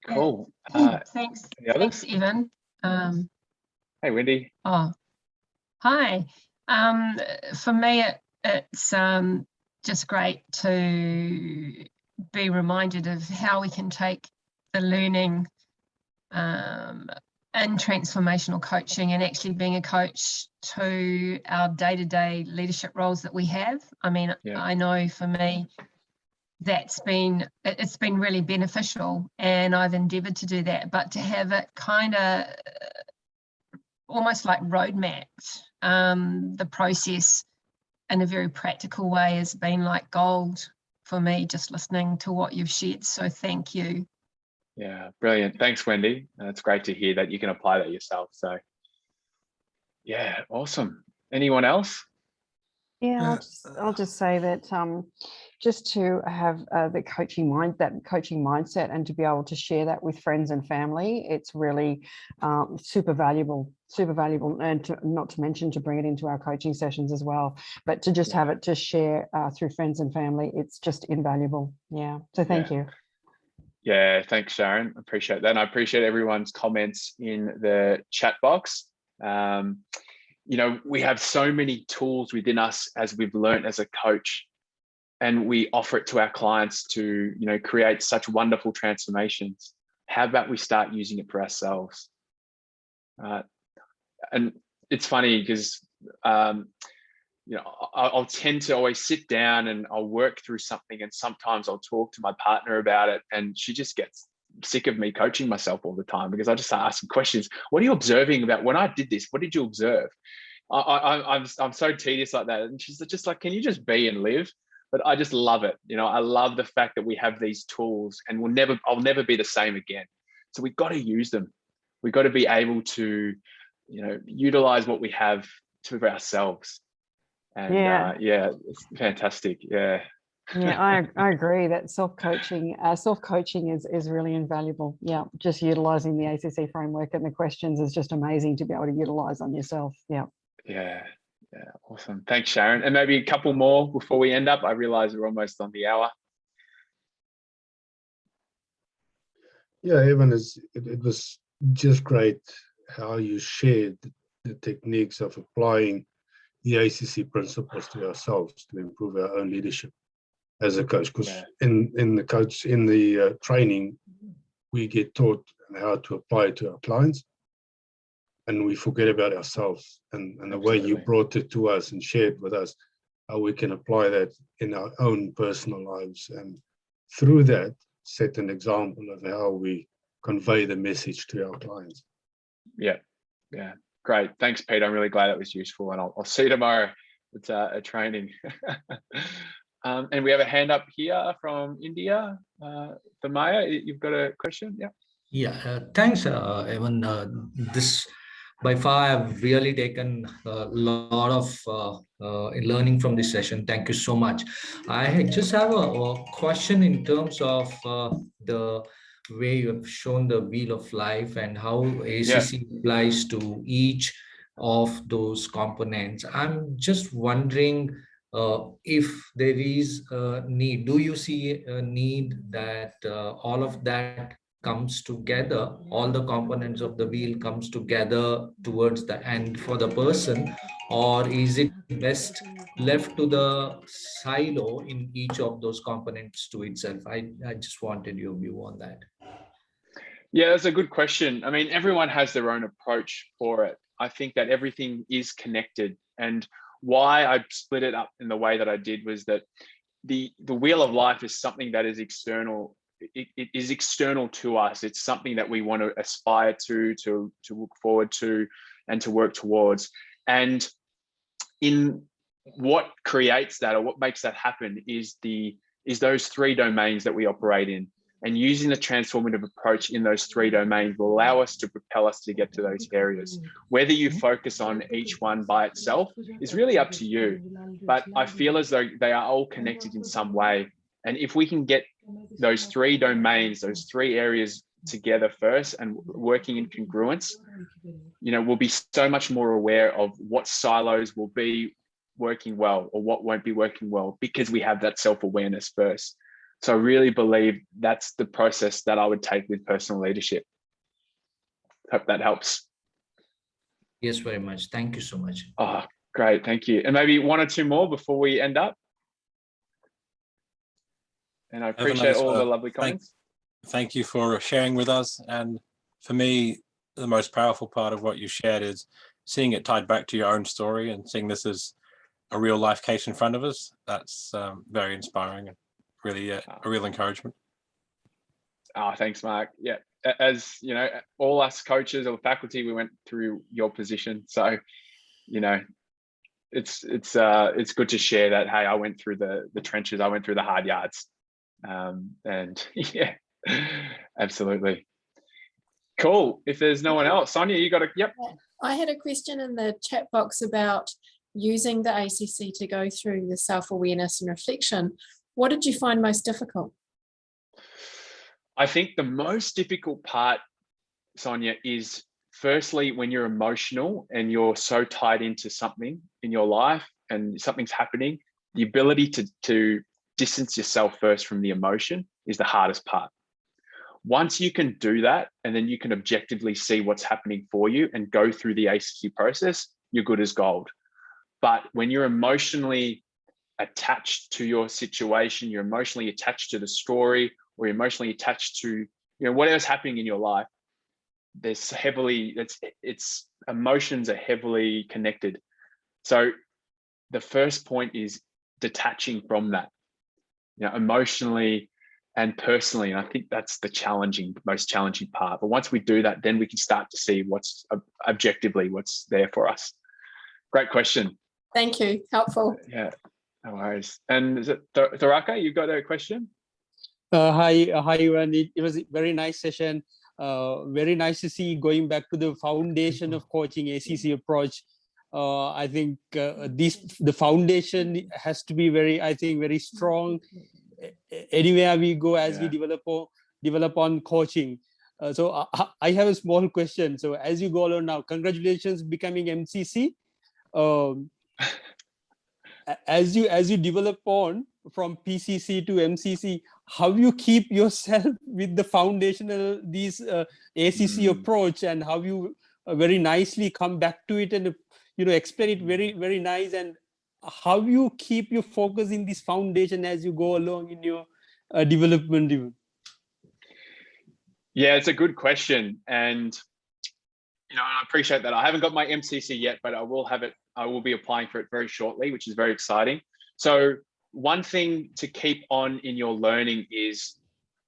S1: Cool.
S12: Thanks, Evan.
S1: Hey, Wendy.
S12: Oh, hi. For me, it's just great to be reminded of how we can take the learning in transformational coaching and actually being a coach to our day-to-day leadership roles that we have. I mean, yeah. I know for me, it's been really beneficial, and I've endeavored to do that, but to have it kind of almost like roadmapped, the process in a very practical way has been like gold for me, just listening to what you've shared. So thank you.
S1: Yeah, brilliant. Thanks, Wendy. It's great to hear that you can apply that yourself. So yeah, awesome. Anyone else?
S13: Yeah, I'll just say that just to have the coaching mindset and to be able to share that with friends and family, it's really super valuable, and not to mention to bring it into our coaching sessions as well. But to just have it to share through friends and family, it's just invaluable. Yeah. So thank you.
S1: Yeah, thanks, Sharon. I appreciate that. And I appreciate everyone's comments in the chat box. We have so many tools within us as we've learned as a coach, and we offer it to our clients to, create such wonderful transformations. How about we start using it for ourselves? And it's funny because, I'll tend to always sit down and I'll work through something, and sometimes I'll talk to my partner about it, and she just gets sick of me coaching myself all the time because I just start asking questions. What are you observing about when I did this? What did you observe? I'm so tedious like that. And she's just like, can you just be and live? but I just love it. You know, I love the fact that we have these tools, and I'll never be the same again. So we've got to use them. We've got to be able to, you know, utilize what we have to ourselves. And yeah, it's fantastic. Yeah.
S13: Yeah, I agree that self-coaching is really invaluable. Yeah, just utilizing the ACC framework and the questions is just amazing to be able to utilize on yourself. Yeah.
S1: Yeah, awesome. Thanks, Sharon. And maybe a couple more before we end up. I realize we're almost on the hour.
S14: Yeah, Evan, it was just great how you shared the techniques of applying the ACC principles to ourselves to improve our own leadership as a coach. Because in the training, we get taught how to apply it to our clients, and we forget about ourselves. And the way you brought it to us and shared with us how we can apply that in our own personal lives, and through that set an example of how we convey the message to our clients.
S1: Yeah, great. Thanks, Pete. I'm really glad it was useful, and I'll see you tomorrow. It's a training. And we have a hand up here from India. Thamaya, you've got a question? Yeah.
S15: Yeah, thanks, Evan. This by far I've really taken a lot of learning from this session. Thank you so much. I just have a question in terms of the way you have shown the wheel of life and how ACC applies to each of those components. I'm just wondering if there is a need. Do you see a need that all of that comes together, all the components of the wheel comes together towards the end for the person, or is it best left to the silo in each of those components to itself? I just wanted your view on that.
S1: Yeah, that's a good question. I mean, everyone has their own approach for it. I think that everything is connected, and why I split it up in the way that I did was that the wheel of life is something that is external. It is external to us. It's something that we want to aspire to look forward to, and to work towards. And in what creates that, or what makes that happen, is those three domains that we operate in. And using the transformative approach in those three domains will allow us to propel us to get to those areas. Whether you focus on each one by itself is really up to you. But I feel as though they are all connected in some way. And if we can get those three domains, those three areas together first and working in congruence, you know, we'll be so much more aware of what silos will be working well or what won't be working well, because we have that self-awareness first. So I really believe that's the process that I would take with personal leadership. Hope that helps.
S15: Yes, very much. Thank you so much.
S1: Oh, great. Thank you. And maybe one or two more before we end up. And I appreciate all the lovely comments.
S6: Thank you for sharing with us. And for me, the most powerful part of what you shared is seeing it tied back to your own story and seeing this as a real life case in front of us. That's very inspiring and really a real encouragement.
S1: Oh, thanks, Mark. Yeah, as you know, all us coaches or faculty, we went through your position. So, you know, it's good to share that. Hey, I went through the trenches. I went through the hard yards. And yeah, absolutely. Cool. If there's no one else, Sonia, you got a, yep.
S16: I had a question in the chat box about using the ACC to go through the self-awareness and reflection. What did you find most difficult?
S1: I think the most difficult part, Sonia, is firstly when you're emotional and you're so tied into something in your life and something's happening, the ability to distance yourself first from the emotion is the hardest part. Once you can do that, and then you can objectively see what's happening for you and go through the ACC process, you're good as gold. But when you're emotionally attached to your situation, you're emotionally attached to the story, or you're emotionally attached to, you know, whatever's happening in your life, there's it's emotions are heavily connected. So the first point is detaching from that, you know, emotionally and personally. And I think that's the most challenging part. But once we do that, then we can start to see what's objectively what's there for us. Great question.
S16: Thank you. Helpful.
S1: Yeah. No worries. And is it Tharaka? You got a question?
S17: Hi, everyone. It was a very nice session. Very nice to see going back to the foundation of coaching, ACC approach. I think the foundation has to be very strong anywhere we go as we develop on coaching. So I have a small question. So as you go along now, congratulations becoming MCC. As you develop on from PCC to MCC, how you keep yourself with the foundational ACC approach, and how you very nicely come back to it and explain it very nice, and how you keep your focus in this foundation as you go along in your development even?
S1: Yeah, it's a good question, and I appreciate that. I haven't got my MCC yet, but I will have it. I will be applying for it very shortly, which is very exciting. So one thing to keep on in your learning is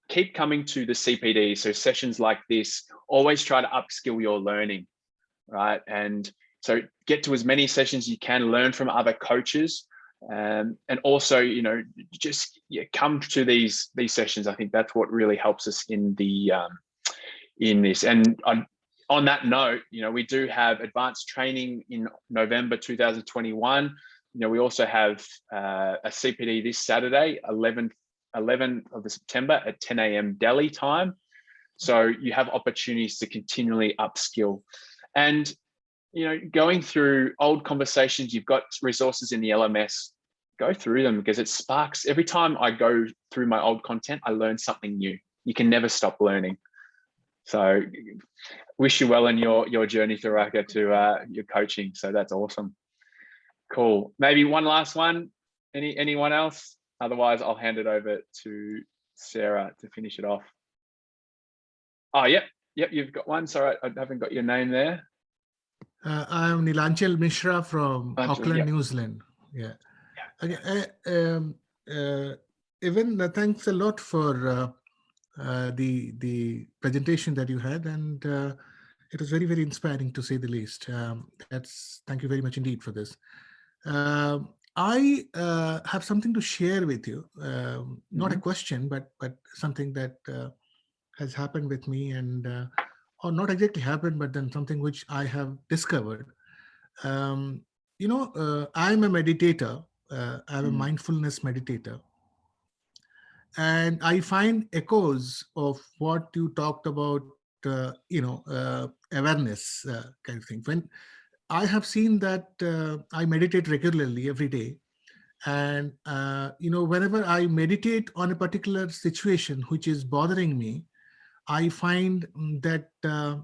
S1: keep coming to the CPD. So sessions like this, always try to upskill your learning, right? And so get to as many sessions you can, learn from other coaches, and also, just come to these sessions. I think that's what really helps us in this. And on that note, we do have advanced training in November 2021. We also have a CPD this Saturday, 11th of September at 10 a.m. Delhi time. So you have opportunities to continually upskill. And, going through old conversations, you've got resources in the LMS, go through them, because it sparks. Every time I go through my old content, I learn something new. You can never stop learning. So wish you well in your journey, Tharaka, to your coaching. So that's awesome. Cool. Maybe one last one. Anyone else? Otherwise, I'll hand it over to Sarah to finish it off. Oh, yep, you've got one. Sorry, I haven't got your name there.
S7: I'm Nilanchal Mishra from Auckland, New Zealand. Yeah. Evan, thanks a lot for the presentation that you had, and it was very, very inspiring, to say the least. Thank you very much indeed for this. I have something to share with you, not a question, but something that has happened with me, and or not exactly happened, but then something which I have discovered. I'm a meditator. I'm a mindfulness meditator. And I find echoes of what you talked about, awareness kind of thing. When I have seen that I meditate regularly every day, and whenever I meditate on a particular situation which is bothering me, I find that the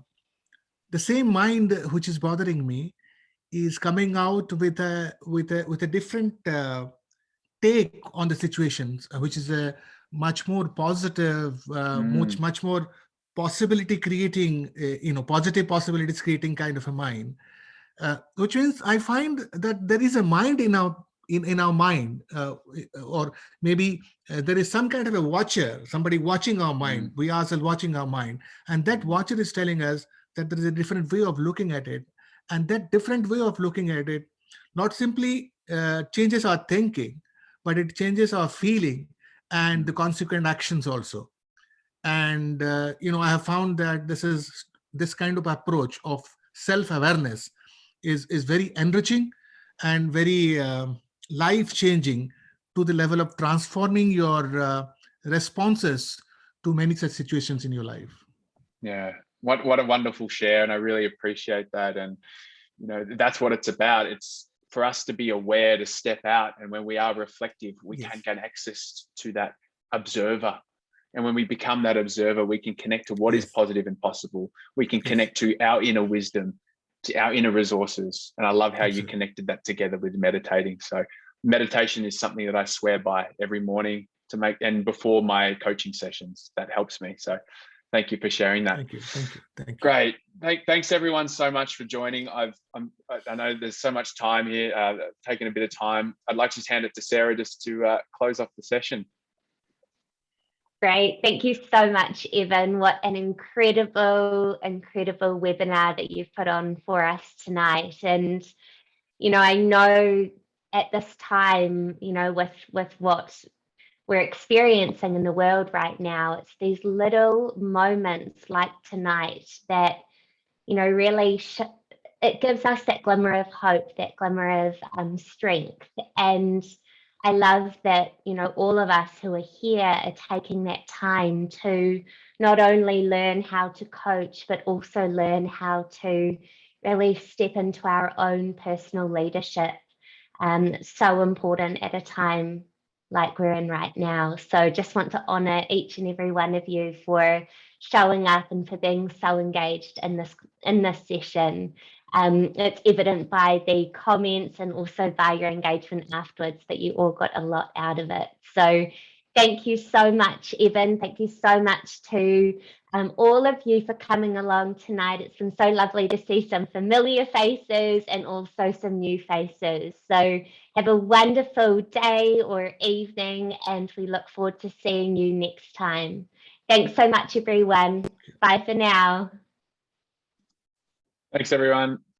S7: same mind which is bothering me is coming out with a different take on the situations, which is a much more positive, much more possibility creating, positive possibilities creating kind of a mind, which means I find that there is a mind in our mind, or maybe there is some kind of a watcher, somebody watching our mind. We ourselves watching our mind, and that watcher is telling us that there is a different way of looking at it, and that different way of looking at it not simply changes our thinking, but it changes our feeling and the consequent actions also. And I have found that this kind of approach of self-awareness is very enriching and very life-changing, to the level of transforming your responses to many such situations in your life.
S1: Yeah, what a wonderful share, and I really appreciate that. And that's what it's about. It's for us to be aware, to step out, and when we are reflective, we can gain access to that observer. And when we become that observer, we can connect to what is positive and possible. We can connect to our inner wisdom, to our inner resources. And I love how you connected that together with meditating. So meditation is something that I swear by every morning to make, and before my coaching sessions, that helps me. So thank you for sharing that.
S7: Thank you.
S1: Great. Thanks everyone so much for joining. I know there's so much time here, taking a bit of time. I'd like to just hand it to Sarah just to close off the session.
S18: Great. Thank you so much, Evan. What an incredible webinar that you've put on for us tonight. And, I know at this time, you know, with what we're experiencing in the world right now, it's these little moments like tonight that, you know, really it gives us that glimmer of hope, that glimmer of strength. And I love that, you know, all of us who are here are taking that time to not only learn how to coach, but also learn how to really step into our own personal leadership. So important at a time like we're in right now. So just want to honor each and every one of you for showing up and for being so engaged in this session. It's evident by the comments and also by your engagement afterwards that you all got a lot out of it. So thank you so much, Evan. Thank you so much to all of you for coming along tonight. It's been so lovely to see some familiar faces and also some new faces. So have a wonderful day or evening, and we look forward to seeing you next time. Thanks so much, everyone. Bye for now.
S1: Thanks, everyone.